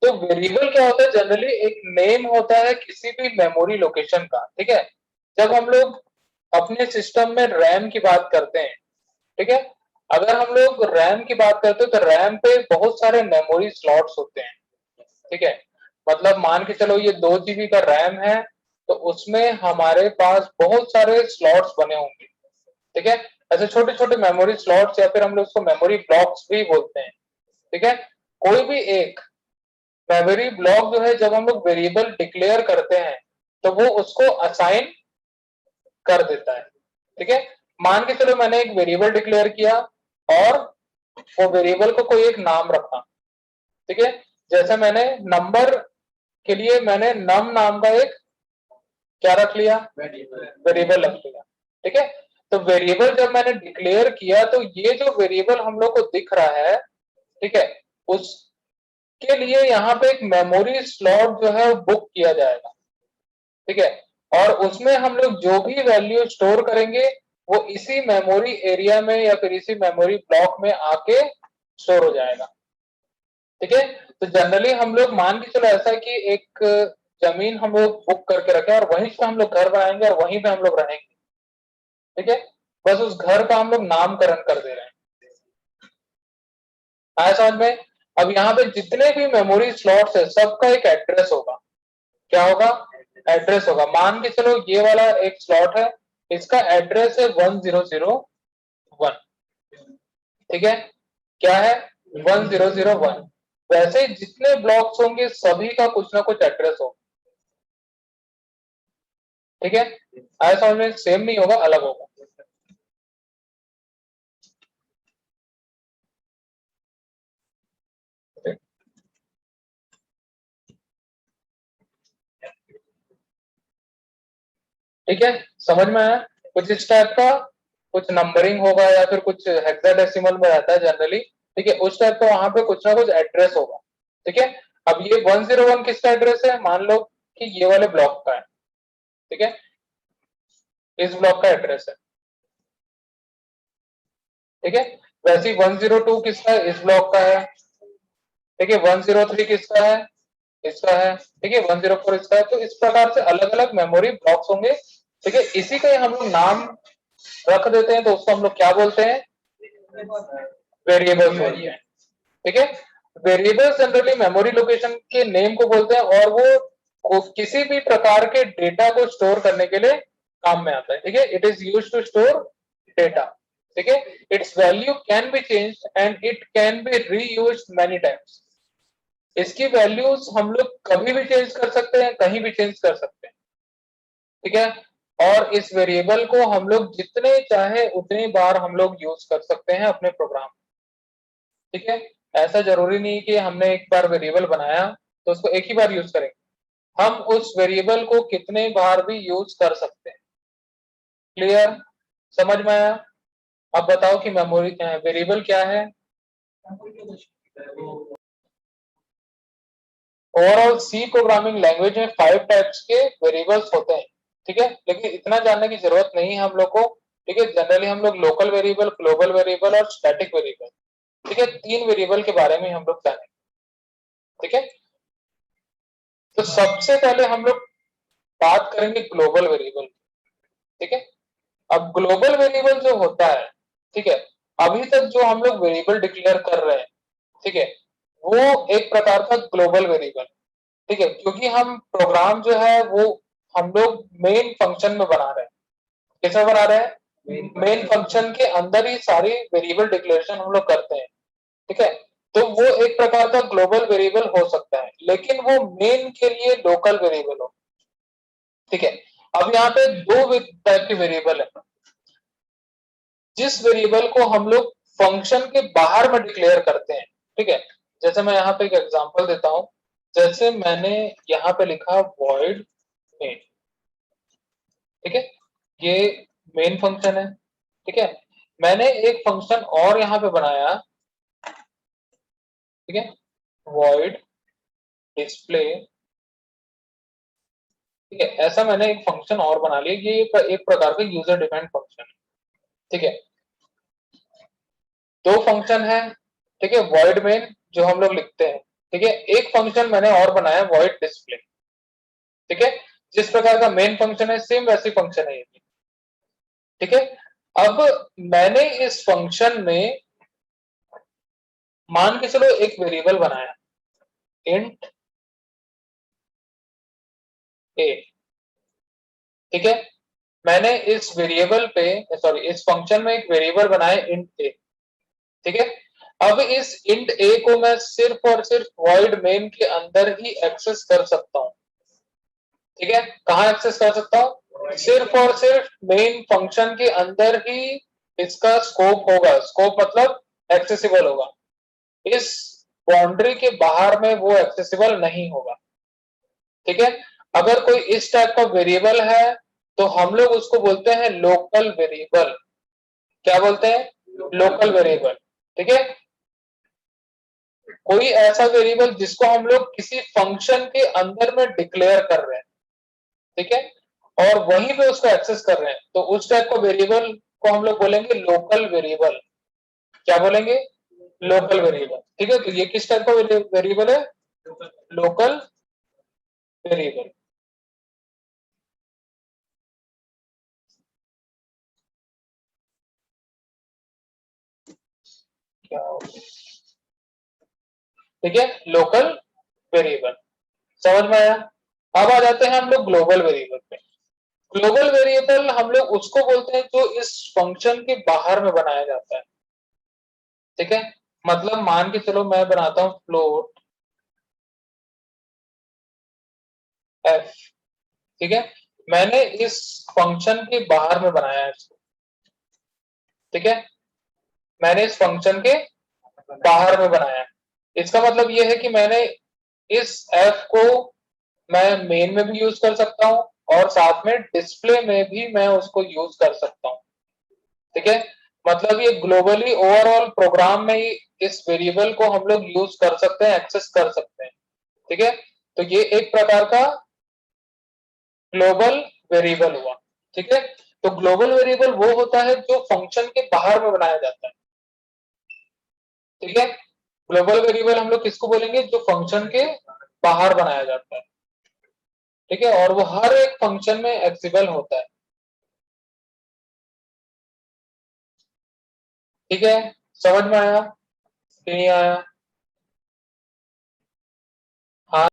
तो वेरिएबल क्या होता है, जनरली एक नेम होता है किसी भी मेमोरी लोकेशन का, ठीक है। जब हम लोग अपने सिस्टम में रैम की बात करते हैं, ठीक है, अगर हम लोग रैम की बात करते हैं तो रैम पे बहुत सारे मेमोरी स्लॉट्स होते हैं, ठीक है। मतलब मान के चलो ये 2 GB का रैम है, तो उसमें हमारे पास बहुत सारे स्लॉट्स बने होंगे, ठीक है। ऐसे छोटे छोटे मेमोरी स्लॉट्स या फिर हम लोग उसको मेमोरी ब्लॉक्स भी बोलते हैं, ठीक है। कोई भी एक मेमोरी ब्लॉक जो है, जब हम लोग वेरिएबल डिक्लेयर करते हैं तो वो उसको असाइन कर देता है, ठीक है। मान के चलो मैंने एक वेरिएबल डिक्लेयर किया और वो वेरिएबल को कोई एक नाम रखा, ठीक है। जैसे मैंने नंबर के लिए मैंने नम नाम का एक क्या रख लिया, वेरिएबल रख लिया, ठीक है। तो वेरिएबल जब मैंने डिक्लेयर किया तो ये जो वेरिएबल हम लोग को दिख रहा है, ठीक है, उसके लिए यहाँ पे एक मेमोरी स्लॉट जो है बुक किया जाएगा, ठीक है। और उसमें हम लोग जो भी वैल्यू स्टोर करेंगे वो इसी मेमोरी एरिया में या फिर इसी मेमोरी ब्लॉक में आके स्टोर हो जाएगा, ठीक है। तो जनरली हम लोग मान के चलो ऐसा कि एक जमीन हम लोग बुक करके रखे और वहीं से हम लोग घर बनाएंगे और वहीं पे हम लोग रहेंगे, ठीक है। बस उस घर का हम लोग नामकरण कर दे रहे हैं, आया समझ में। अब यहाँ पे जितने भी मेमोरी स्लॉट्स है सबका एक एड्रेस होगा, क्या होगा, एड्रेस होगा। मान के चलो ये वाला एक स्लॉट है, इसका एड्रेस है 1001, ठीक है, क्या है 1001। वैसे जितने ब्लॉक्स होंगे सभी का कुछ ना कुछ एड्रेस होगा, ठीक है। आया समझ में, सेम नहीं होगा, अलग होगा। ठीक है, समझ में आया। कुछ इस टाइप का, कुछ नंबरिंग होगा या फिर कुछ हेक्साडेसिमल में रहता है जनरली, ठीक है, उस टाइप का वहां पे कुछ ना कुछ एड्रेस होगा, ठीक है। अब ये 101 किसका एड्रेस है, मान लो कि ये वाले ब्लॉक का है, ठीक है, इस ब्लॉक का एड्रेस है, ठीक है। वैसे ही 102 किसका है, इस ब्लॉक का है, ठीक है। 103 किसका है, इसका है, ठीक है। 104 इसका है। तो इस प्रकार से अलग अलग मेमोरी ब्लॉक्स होंगे, ठीक है। इसी का हम लोग नाम रख देते हैं, तो उसको हम लोग क्या बोलते हैं, वेरिएबल्स बोलते हैं, ठीक है। वेरिएबल्स जनरली मेमोरी लोकेशन के नेम को बोलते हैं और वो किसी भी प्रकार के डेटा को स्टोर करने के लिए काम में आता है, ठीक है। It is used to store data, ठीक है। Its value can be changed and it can be reused many times. इसकी वैल्यूज हम लोग कभी भी चेंज कर सकते हैं, कहीं भी चेंज कर सकते हैं, ठीक है। और इस वेरिएबल को हम लोग जितने चाहे उतनी बार हम लोग यूज कर सकते हैं अपने प्रोग्राम, ठीक है। ऐसा जरूरी नहीं कि हमने एक बार वेरिएबल बनाया तो उसको एक ही बार यूज करेंगे, हम उस वेरिएबल को कितने बार भी यूज कर सकते हैं। क्लियर, समझ में आया। अब बताओ कि मेमोरी वेरिएबल क्या है। ओवरऑल सी प्रोग्रामिंग लैंग्वेज में 5 टाइप्स के वेरिएबल्स होते हैं, ठीक है। लेकिन इतना जानने की जरूरत नहीं है हम लोग को, ठीक है। जनरली हम लोग लोकल वेरिएबल, ग्लोबल वेरिएबल और स्टैटिक वेरिएबल, ठीक है, 3 वेरिएबल के बारे में हम लोग जानेंगे, ठीक है। तो सबसे पहले हम लोग बात करेंगे ग्लोबल वेरिएबल, ठीक है। अब ग्लोबल वेरिएबल जो होता है, ठीक है, अभी तक जो हम लोग वेरिएबल डिक्लेयर कर रहे हैं, ठीक है, वो एक प्रकार का ग्लोबल वेरिएबल, ठीक है, क्योंकि हम प्रोग्राम जो है वो हम लोग मेन फंक्शन में बना रहे हैं। कैसे बना रहे हैं, मेन फंक्शन के अंदर ही सारी वेरिएबल डिक्लेरेशन हम लोग करते हैं, ठीक है। तो वो एक प्रकार का ग्लोबल वेरिएबल हो सकता है, लेकिन वो मेन के लिए लोकल वेरिएबल हो, ठीक है। अब यहाँ पे दो टाइप के वेरिएबल है। जिस वेरिएबल को हम लोग फंक्शन के बाहर में डिक्लेयर करते हैं, ठीक है। जैसे मैं यहाँ पे एक एग्जांपल देता हूं, जैसे मैंने यहाँ पे लिखा void main, ठीक है, ये मेन फंक्शन है, ठीक है। मैंने एक फंक्शन और यहाँ पे बनाया, ठीक है, void display, ठीक है। ऐसा मैंने एक फंक्शन और बना लिया, ये एक प्रकार का यूजर डिफाइंड फंक्शन है, ठीक है। दो फंक्शन है, ठीक है, void main जो हम लोग लिखते हैं, ठीक है। एक फंक्शन मैंने और बनाया वॉइड डिस्प्ले, ठीक है। जिस प्रकार का मेन फंक्शन है सेम वैसी फंक्शन है ये भी, ठीक है। अब मैंने इस फंक्शन में मान के चलो एक वेरिएबल बनाया इंट ए, ठीक है। मैंने इस वेरिएबल पे सॉरी इस फंक्शन में एक वेरिएबल बनाया इंट ए, ठीक है। अब इस इंट ए को मैं सिर्फ और सिर्फ वॉइड मेन के अंदर ही एक्सेस कर सकता हूं, ठीक है। कहां एक्सेस कर सकता हूं? सिर्फ और सिर्फ मेन फंक्शन के अंदर ही इसका स्कोप होगा, स्कोप मतलब एक्सेसिबल होगा। इस बाउंड्री के बाहर में वो एक्सेसिबल नहीं होगा, ठीक है। अगर कोई इस टाइप का वेरिएबल है तो हम लोग उसको बोलते हैं लोकल वेरिएबल। क्या बोलते हैं? लोकल वेरिएबल, ठीक है। कोई ऐसा वेरिएबल जिसको हम लोग किसी फंक्शन के अंदर में डिक्लेयर कर रहे हैं, ठीक है, और वहीं पे उसको एक्सेस कर रहे हैं, तो उस टाइप का वेरिएबल को हम लोग बोलेंगे लोकल वेरिएबल। क्या बोलेंगे? लोकल वेरिएबल, ठीक है। तो ये किस टाइप का वेरिएबल है? Local variable. क्या हो गया? ठीक है, लोकल वेरिएबल। समझ में आया? अब आ जाते हैं हम लोग ग्लोबल वेरिएबल पे। ग्लोबल वेरिएबल हम लोग उसको बोलते हैं जो इस फंक्शन के बाहर में बनाया जाता है, ठीक है। मतलब मान के चलो मैं बनाता हूं फ्लोट एफ, ठीक है। मैंने इस फंक्शन के बाहर में बनाया है इसको, ठीक है। मैंने इस फंक्शन के बाहर में बनाया है। इसका मतलब ये है कि मैंने इस एफ को मैं मेन में भी यूज कर सकता हूं और साथ में डिस्प्ले में भी मैं उसको यूज कर सकता हूं, ठीक है। मतलब ये ग्लोबली ओवरऑल प्रोग्राम में ही इस वेरिएबल को हम लोग यूज कर सकते हैं, एक्सेस कर सकते हैं, ठीक है। तो ये एक प्रकार का ग्लोबल वेरिएबल हुआ, ठीक है। तो ग्लोबल वेरिएबल वो होता है जो फंक्शन के बाहर में बनाया जाता है, ठीक है। ग्लोबल वेरिएबल हम लोग किसको बोलेंगे? जो फंक्शन के बाहर बनाया जाता है, ठीक है, और वो हर एक फंक्शन में एक्सेसिबल होता है, ठीक है। समझ में आया कि नहीं आया?